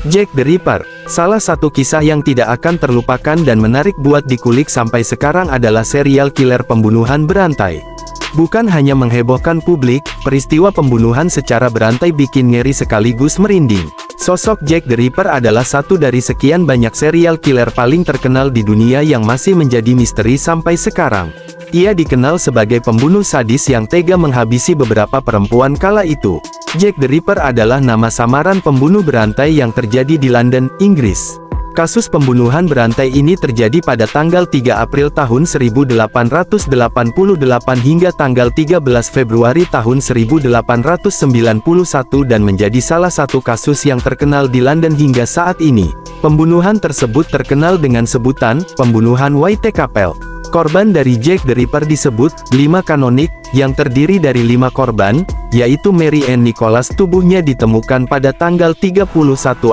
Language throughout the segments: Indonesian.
Jack the Ripper, salah satu kisah yang tidak akan terlupakan dan menarik buat dikulik sampai sekarang adalah serial killer pembunuhan berantai. Bukan hanya menghebohkan publik, peristiwa pembunuhan secara berantai bikin ngeri sekaligus merinding. Sosok Jack the Ripper adalah satu dari sekian banyak serial killer paling terkenal di dunia yang masih menjadi misteri sampai sekarang. Ia dikenal sebagai pembunuh sadis yang tega menghabisi beberapa perempuan kala itu. Jack the Ripper adalah nama samaran pembunuh berantai yang terjadi di London, Inggris. Kasus pembunuhan berantai ini terjadi pada tanggal 3 April tahun 1888 hingga tanggal 13 Februari tahun 1891 dan menjadi salah satu kasus yang terkenal di London hingga saat ini. Pembunuhan tersebut terkenal dengan sebutan, pembunuhan Whitechapel. Korban dari Jack the Ripper disebut, 5 kanonik, yang terdiri dari 5 korban, yaitu Mary Ann Nicholas tubuhnya ditemukan pada tanggal 31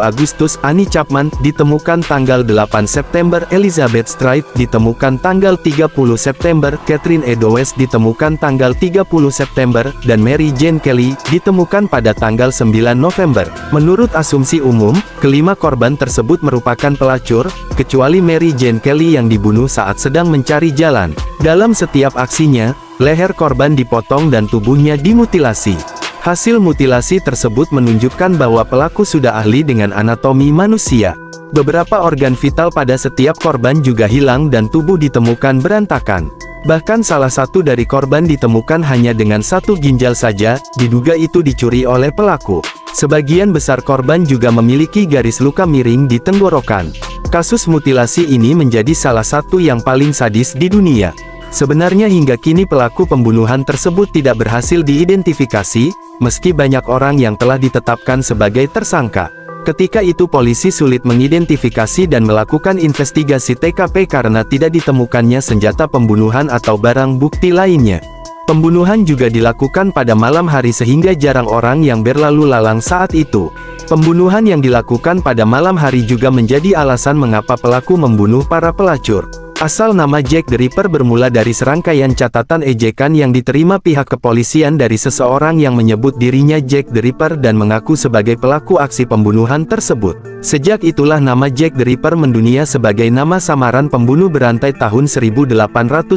Agustus, Annie Chapman ditemukan tanggal 8 September, Elizabeth Stride ditemukan tanggal 30 September, Catherine Eddowes ditemukan tanggal 30 September, dan Mary Jane Kelly ditemukan pada tanggal 9 November. Menurut asumsi umum, kelima korban tersebut merupakan pelacur, kecuali Mary Jane Kelly yang dibunuh saat sedang mencari jalan. Dalam setiap aksinya, leher korban dipotong dan tubuhnya dimutilasi. Hasil mutilasi tersebut menunjukkan bahwa pelaku sudah ahli dengan anatomi manusia. Beberapa organ vital pada setiap korban juga hilang dan tubuh ditemukan berantakan. Bahkan salah satu dari korban ditemukan hanya dengan 1 ginjal saja, diduga itu dicuri oleh pelaku. Sebagian besar korban juga memiliki garis luka miring di tenggorokan. Kasus mutilasi ini menjadi salah satu yang paling sadis di dunia. Sebenarnya hingga kini pelaku pembunuhan tersebut tidak berhasil diidentifikasi, meski banyak orang yang telah ditetapkan sebagai tersangka. Ketika itu polisi sulit mengidentifikasi dan melakukan investigasi TKP karena tidak ditemukannya senjata pembunuhan atau barang bukti lainnya. Pembunuhan juga dilakukan pada malam hari sehingga jarang orang yang berlalu lalang saat itu. Pembunuhan yang dilakukan pada malam hari juga menjadi alasan mengapa pelaku membunuh para pelacur. Asal nama Jack the Ripper bermula dari serangkaian catatan ejekan yang diterima pihak kepolisian dari seseorang yang menyebut dirinya Jack the Ripper dan mengaku sebagai pelaku aksi pembunuhan tersebut. Sejak itulah nama Jack the Ripper mendunia sebagai nama samaran pembunuh berantai tahun 1888.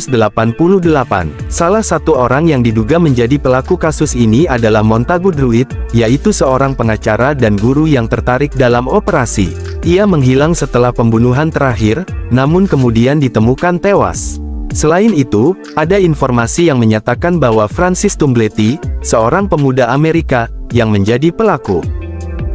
Salah satu orang yang diduga menjadi pelaku kasus ini adalah Montagu Druid, yaitu seorang pengacara dan guru yang tertarik dalam operasi. Ia menghilang setelah pembunuhan terakhir, namun kemudian ditemukan tewas. Selain itu, ada informasi yang menyatakan bahwa Francis Tumbletti, seorang pemuda Amerika, yang menjadi pelaku.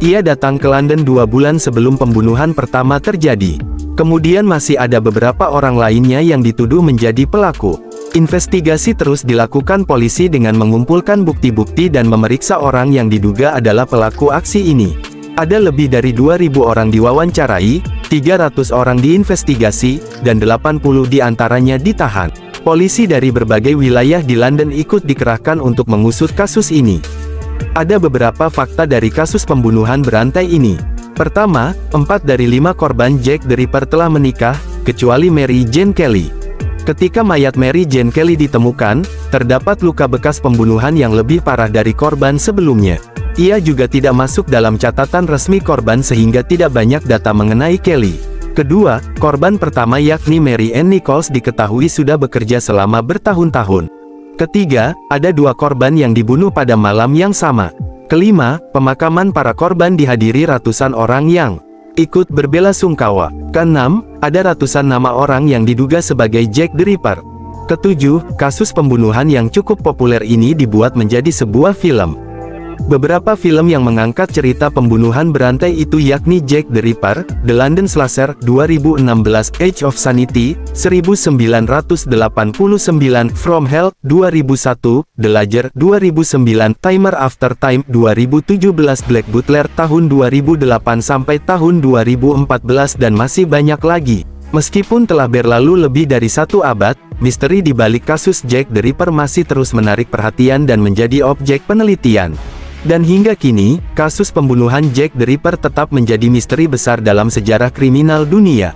Ia datang ke London 2 bulan sebelum pembunuhan pertama terjadi. Kemudian masih ada beberapa orang lainnya yang dituduh menjadi pelaku. Investigasi terus dilakukan polisi dengan mengumpulkan bukti-bukti dan memeriksa orang yang diduga adalah pelaku aksi ini. Ada lebih dari 2.000 orang diwawancarai, 300 orang diinvestigasi, dan 80 diantaranya ditahan. Polisi dari berbagai wilayah di London ikut dikerahkan untuk mengusut kasus ini. Ada beberapa fakta dari kasus pembunuhan berantai ini. Pertama, 4 dari 5 korban Jack the Ripper telah menikah, kecuali Mary Jane Kelly. Ketika mayat Mary Jane Kelly ditemukan, terdapat luka bekas pembunuhan yang lebih parah dari korban sebelumnya. Ia juga tidak masuk dalam catatan resmi korban sehingga tidak banyak data mengenai Kelly. Kedua, korban pertama yakni Mary Ann Nicholas diketahui sudah bekerja selama bertahun-tahun. Ketiga, ada 2 korban yang dibunuh pada malam yang sama. Kelima, pemakaman para korban dihadiri ratusan orang yang ikut berbelasungkawa. Keenam, ada ratusan nama orang yang diduga sebagai Jack the Ripper. Ketujuh, kasus pembunuhan yang cukup populer ini dibuat menjadi sebuah film. Beberapa film yang mengangkat cerita pembunuhan berantai itu yakni Jack the Ripper, The London Slasher, 2016, Age of Sanity, 1989, From Hell, 2001, The Ledger, 2009, Timer After Time, 2017, Black Butler, tahun 2008 sampai tahun 2014 dan masih banyak lagi. Meskipun telah berlalu lebih dari 1 abad, misteri di balik kasus Jack the Ripper masih terus menarik perhatian dan menjadi objek penelitian. Dan hingga kini, kasus pembunuhan Jack the Ripper tetap menjadi misteri besar dalam sejarah kriminal dunia.